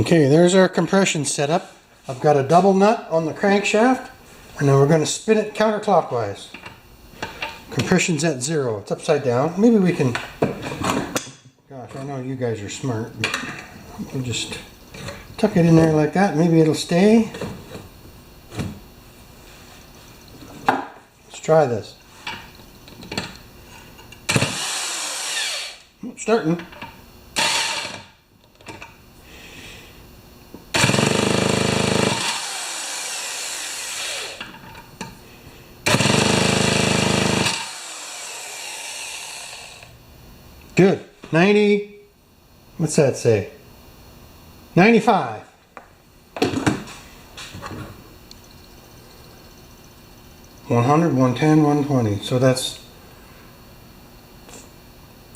Okay, there's our compression setup. I've got a double nut on the crankshaft, and then we're going to spin it counterclockwise. Compression's at 0. It's upside down. Maybe we can... Gosh, I know you guys are smart. We'll just tuck it in there like that. Maybe it'll stay. Let's try this. Starting. Good. 90, what's that say? 95. $100, $110, $120. So that's,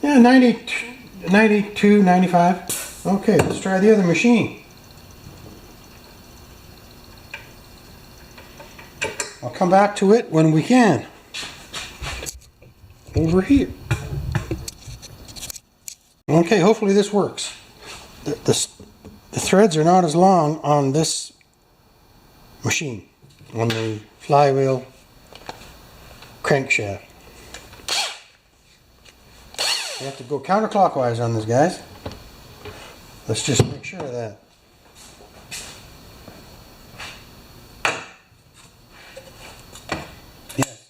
yeah, 92, 95. Okay, let's try the other machine. I'll come back to it when we can. Over here. Okay, hopefully this works. The threads are not as long on this machine, on the flywheel crankshaft. You have to go counterclockwise on this, guys. Let's just make sure of that. Yes,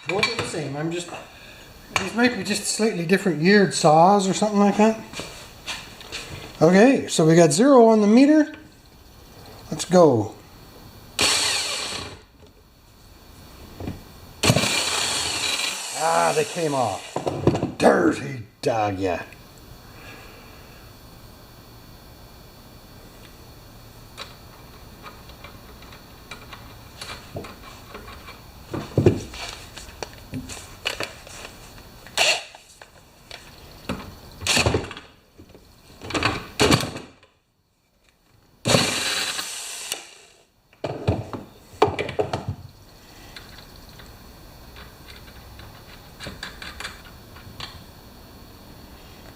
both are the same. These might be just slightly different geared saws or something like that. Okay, so we got 0 on the meter. Let's go. Ah, they came off. Dirty dog, yeah.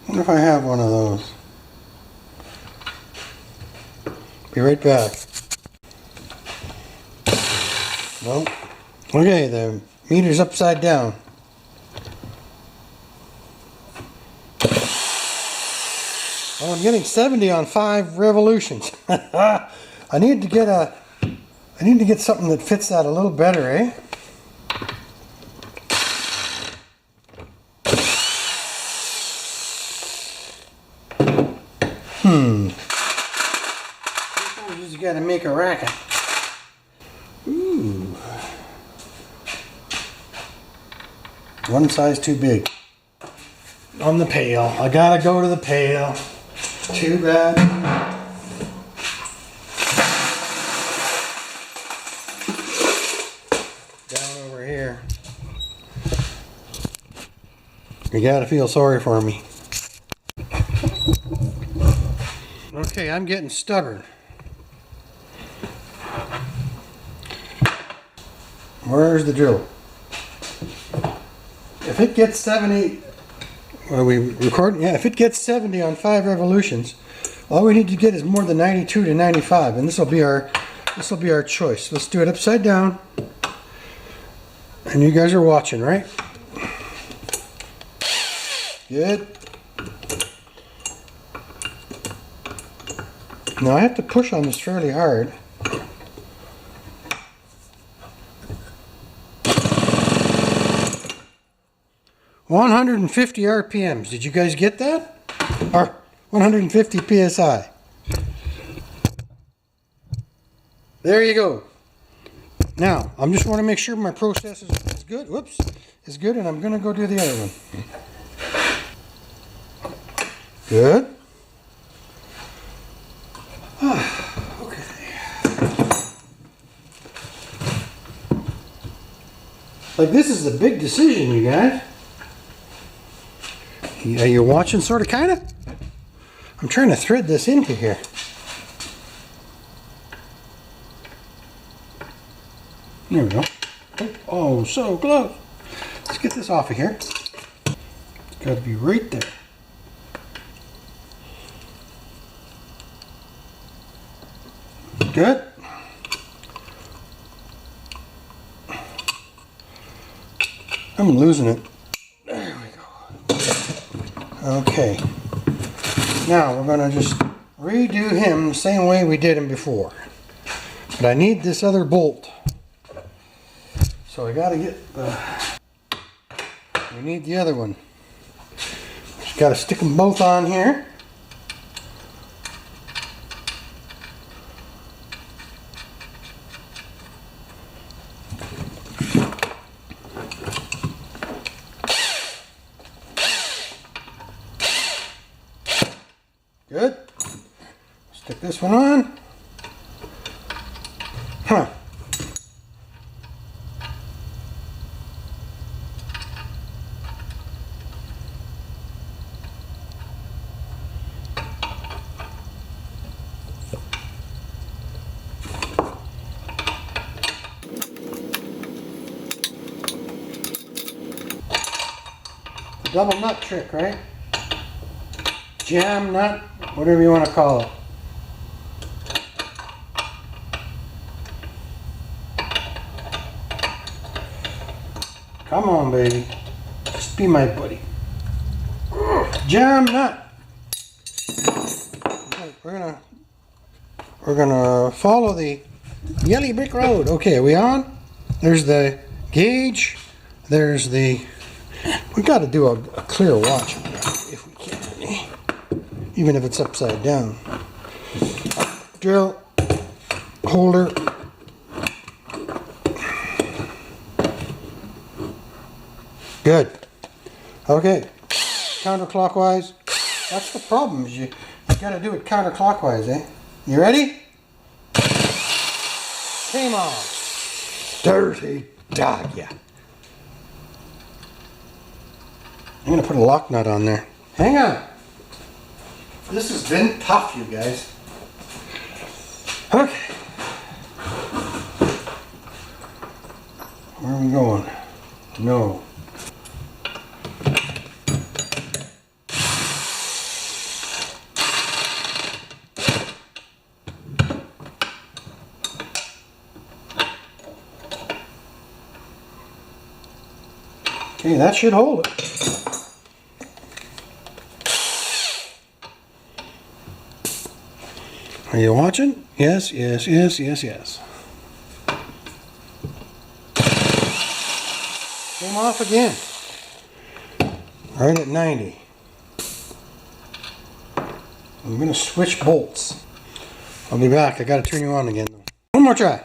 I wonder if I have one of those. Be right back. Nope. Okay, the meter's upside down. Well, I'm getting 70 on 5 revolutions. I need to get something that fits that a little better, eh? Sometimes you gotta make a racket. Ooh. One size too big. On the pail. I gotta go to the pail. Too bad. Down over here. You gotta feel sorry for me. Okay, I'm getting stubborn. Where's the drill? If it gets 70, are we recording? Yeah, if it gets 70 on 5 revolutions, all we need to get is more than 92 to 95, and this will be our choice. Let's do it upside down. And you guys are watching, right? Good. Now I have to push on this fairly hard. $150 RPMs. Did you guys get that? Or 150 PSI. There you go. Now, I just want to make sure my process is good. Whoops. Is good, and I'm going to go do the other one. Good. Like, this is a big decision, you guys. Are you watching, sort of, kind of? I'm trying to thread this into here. There we go. Oh, so close. Let's get this off of here. It's got to be right there. Good. I'm losing it. There we go. Okay. Now we're going to just redo him the same way we did him before. But I need this other bolt. So I got to get the... We need the other one. Just got to stick them both on here. Good. Stick this one on. Huh. The double nut trick, right? Jam nut, whatever you want to call it. Come on, baby. Just be my buddy. Jam nut. We're gonna follow the yellow brick road. Okay, are we on? There's the gauge. There's the... We got to do a clear watch if we can, even if it's upside down. Drill, holder. Good. Okay. Counterclockwise. That's the problem. Is you got to do it counterclockwise, eh? You ready? Came off. Dirty dog, yeah. I'm going to put a lock nut on there. Hang on. This has been tough, you guys. Okay. Where are we going? No. Okay, that should hold it. Are you watching? Yes, yes, yes, yes, yes. Came off again. Right at 90. I'm going to switch bolts. I'll be back. I got to turn you on again. One more try.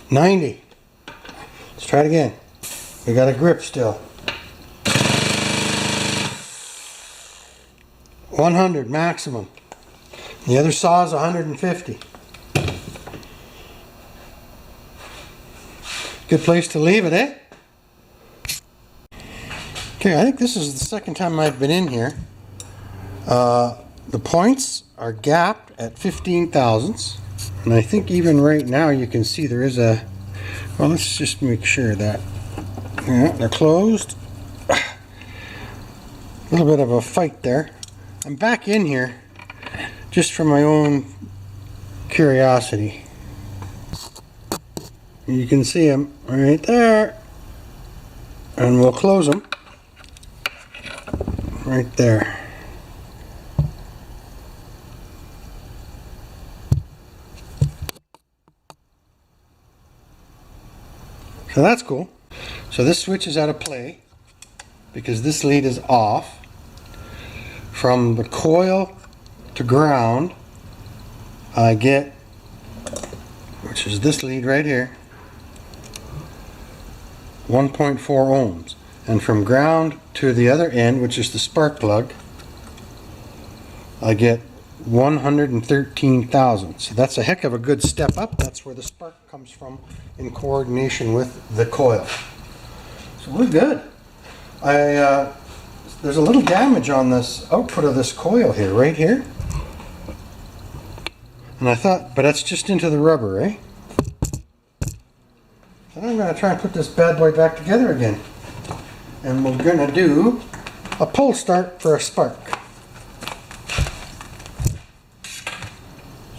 $90. Let's try it again. We got a grip still. 100 maximum. The other saw is 150. Good place to leave it, eh? Okay, I think this is the second time I've been in here. The points are gapped at 15 thousandths. And I think even right now you can see there is a... Well, let's just make sure that... Yeah, they're closed. A little bit of a fight there. I'm back in here just for my own curiosity. You can see them right there. And we'll close them right there. So that's cool. So this switch is out of play because this lead is off. From the coil to ground, I get, which is this lead right here, 1.4 ohms. And from ground to the other end, which is the spark plug, I get 113,000. So that's a heck of a good step up. That's where the spark comes from in coordination with the coil. So we're good. There's a little damage on this output of this coil here, right here. And I thought, but that's just into the rubber, eh? So I'm going to try and put this bad boy back together again. And we're going to do a pull start for a spark.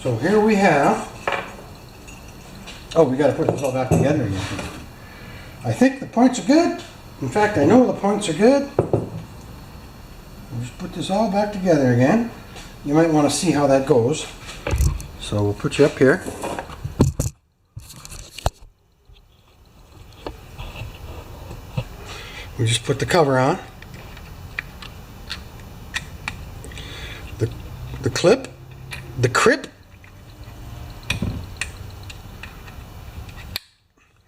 So here we have, oh, we got to put this all back together again. I think the points are good. In fact, I know the points are good. We'll just put this all back together again. You might want to see how that goes. So we'll put you up here. We just put the cover on. The clip, the crip,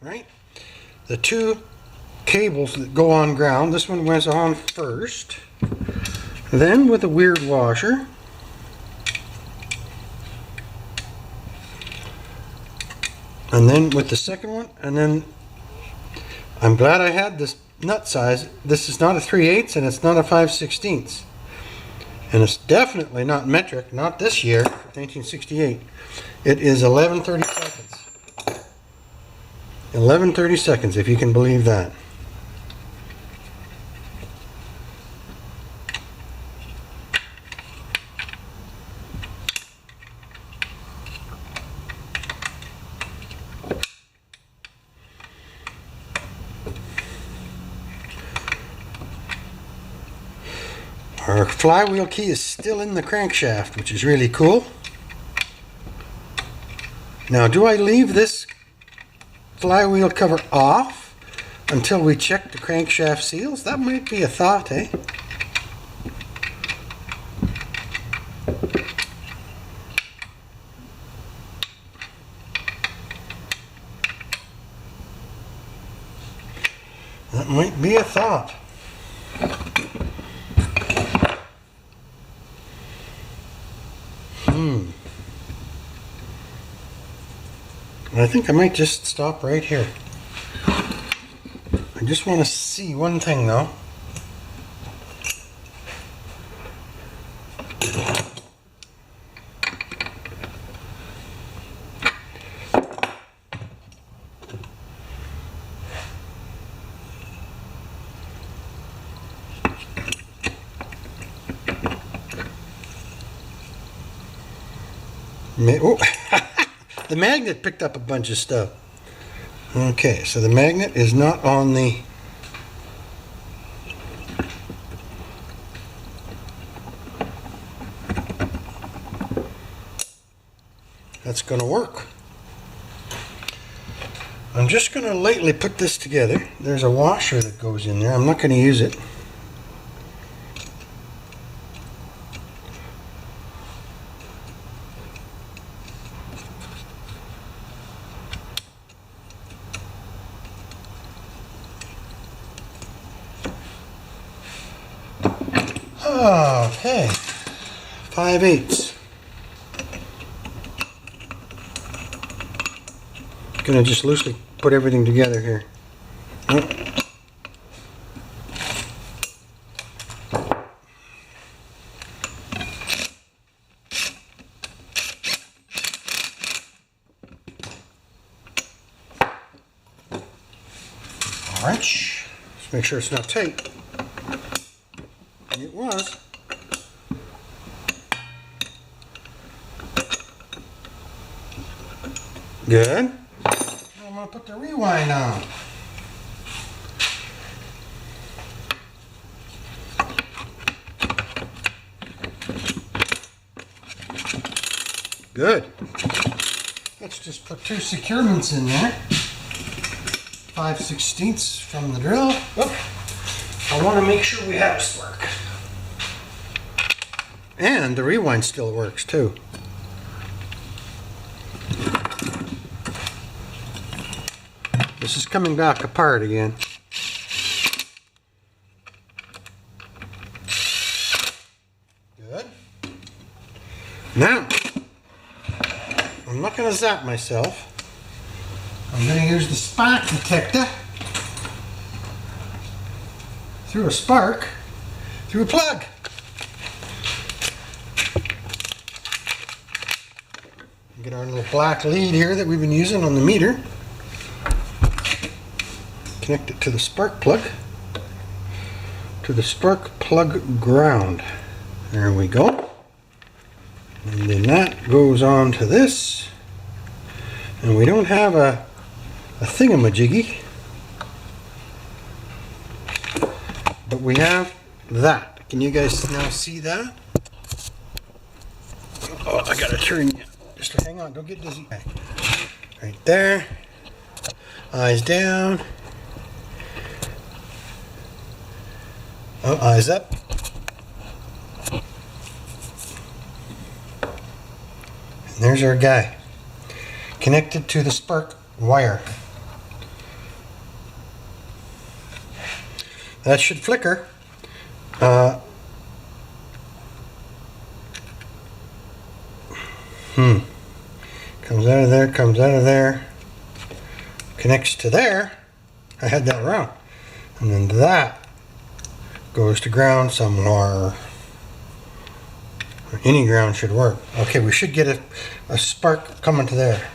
right? The two cables that go on ground. This one went on first. Then with a weird washer. And then with the second one, and then I'm glad I had this nut size. This is not a 3/8 and it's not a 5/16. And it's definitely not metric, not this year, 1968. It is 11/30 seconds. 11/30 seconds, if you can believe that. Our flywheel key is still in the crankshaft, which is really cool. Now, do I leave this flywheel cover off until we check the crankshaft seals? That might be a thought, eh? That might be a thought. I think I might just stop right here. I just want to see one thing though. Oh. The magnet picked up a bunch of stuff. Okay, so the magnet is not on the... That's going to work. I'm just going to lightly put this together. There's a washer that goes in there. I'm not going to use it. Okay, 5/8. Gonna just loosely put everything together here. Oh. Alright, just make sure it's not tight. It was. Good. Now I'm going to put the rewind on. Good. Let's just put two securements in there. 5/16 from the drill. Oop. I want to make sure we have a spark. And the rewind still works too. This is coming back apart again. Good. Now, I'm not going to zap myself. I'm going to use the spark detector through a spark, through a plug. Get our little black lead here that we've been using on the meter. Connect it to the spark plug. To the spark plug ground. There we go. And then that goes on to this. And we don't have a thingamajiggy. But we have that. Can you guys now see that? Oh, I gotta turn you. Just hang on, don't get dizzy. Right there. Eyes down. Oh, eyes up. And there's our guy. Connected to the spark wire. That should flicker. Comes out of there, comes out of there. Connects to there. I had that wrong. And then that goes to ground somewhere. Any ground should work. Okay, we should get a spark coming to there.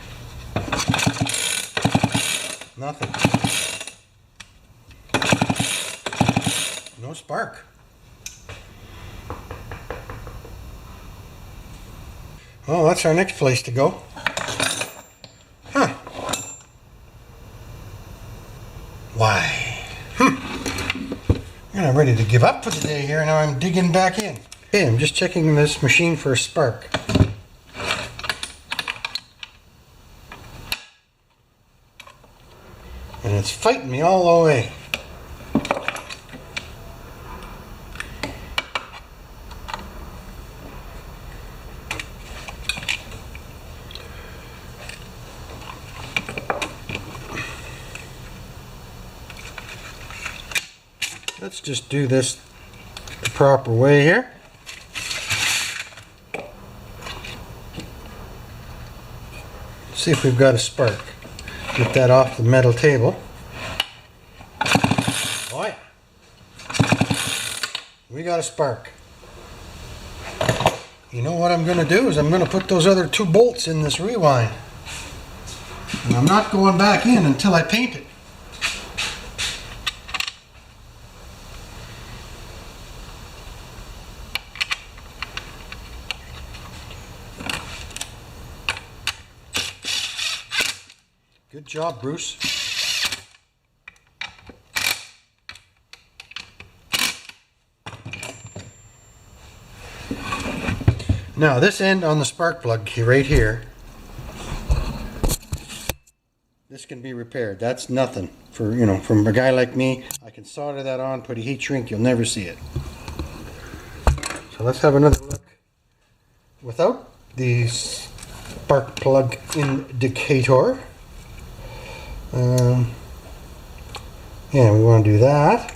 Nothing. No spark. Well, that's our next place to go. Huh. Why? I'm ready to give up for the day here, and now I'm digging back in. Okay, I'm just checking this machine for a spark. And it's fighting me all the way. Let's just do this the proper way here. See if we've got a spark. Get that off the metal table. Oh yeah. We got a spark. You know what I'm going to do is I'm going to put those other 2 bolts in this rewind. And I'm not going back in until I paint it. Good job, Bruce. Now this end on the spark plug right here, this can be repaired. That's nothing for, you know, from a guy like me. I can solder that on, put a heat shrink, you'll never see it. So let's have another look without the spark plug indicator. Yeah, we want to do that.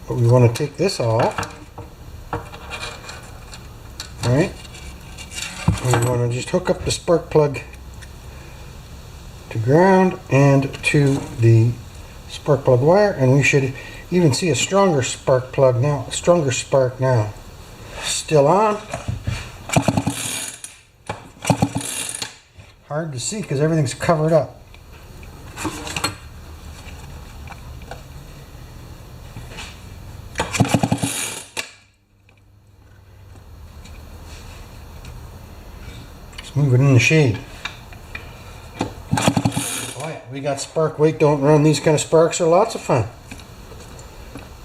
But we want to take this off. Right? And we want to just hook up the spark plug to ground and to the spark plug wire, and we should even see a stronger spark plug now, a stronger spark now. Still on. Hard to see because everything's covered up. Let's move it in the shade. Oh yeah, we got spark. Wait, don't run. These kind of sparks are lots of fun.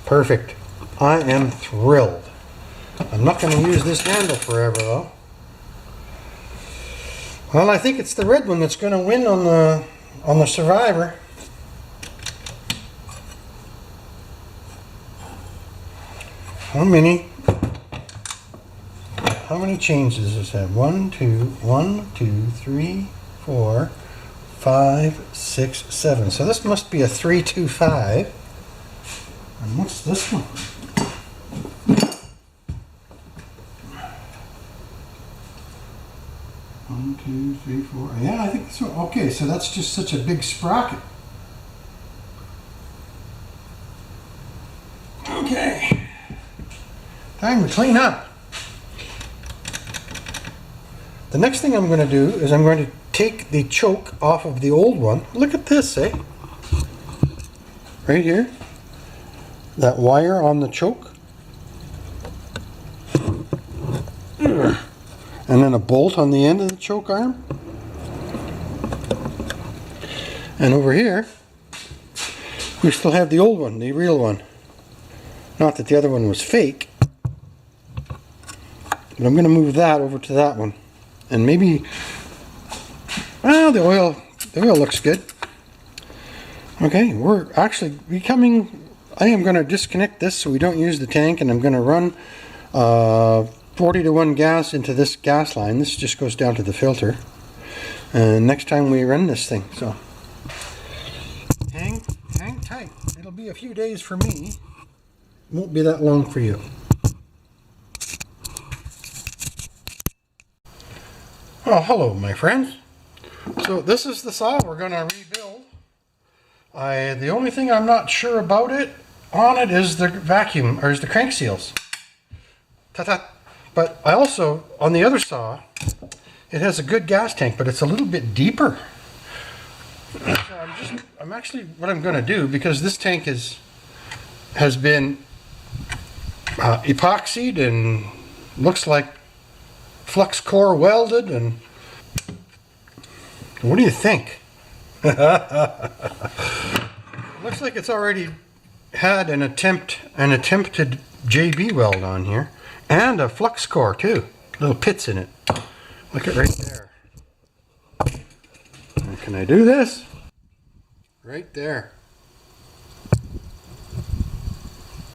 Perfect. I am thrilled. I'm not going to use this handle forever though. Well, I think it's the red one that's going to win on the Survivor. How many chains does this have? 1, 2, 3, 4, 5, 6, 7. So this must be a 325. And what's this one? 1, 2, 3, 4. Yeah, I think so. Okay, so that's just such a big sprocket. Okay. Time to clean up. The next thing I'm going to do is I'm going to take the choke off of the old one. Look at this, eh? Right here. That wire on the choke. And then a bolt on the end of the choke arm. And over here, we still have the old one, the real one. Not that the other one was fake. But I'm going to move that over to that one. And maybe, well, the oil looks good. Okay, we're actually becoming, I am going to disconnect this so we don't use the tank, and I'm going to run 40-to-1 gas into this gas line. This just goes down to the filter. And next time we run this thing, so hang tight. It'll be a few days for me. Won't be that long for you. Oh, hello, my friends. So this is the saw we're going to rebuild. The only thing I'm not sure about on it is the vacuum, or is the crank seals. Ta-ta. But I also, on the other saw, it has a good gas tank, but it's a little bit deeper. So I'm actually, what I'm going to do, because this tank has been epoxied and looks like flux core welded, and what do you think? Looks like it's already had an attempted JB weld on here, and a flux core too. Little pits in it. Look at right there. And can I do this? Right there.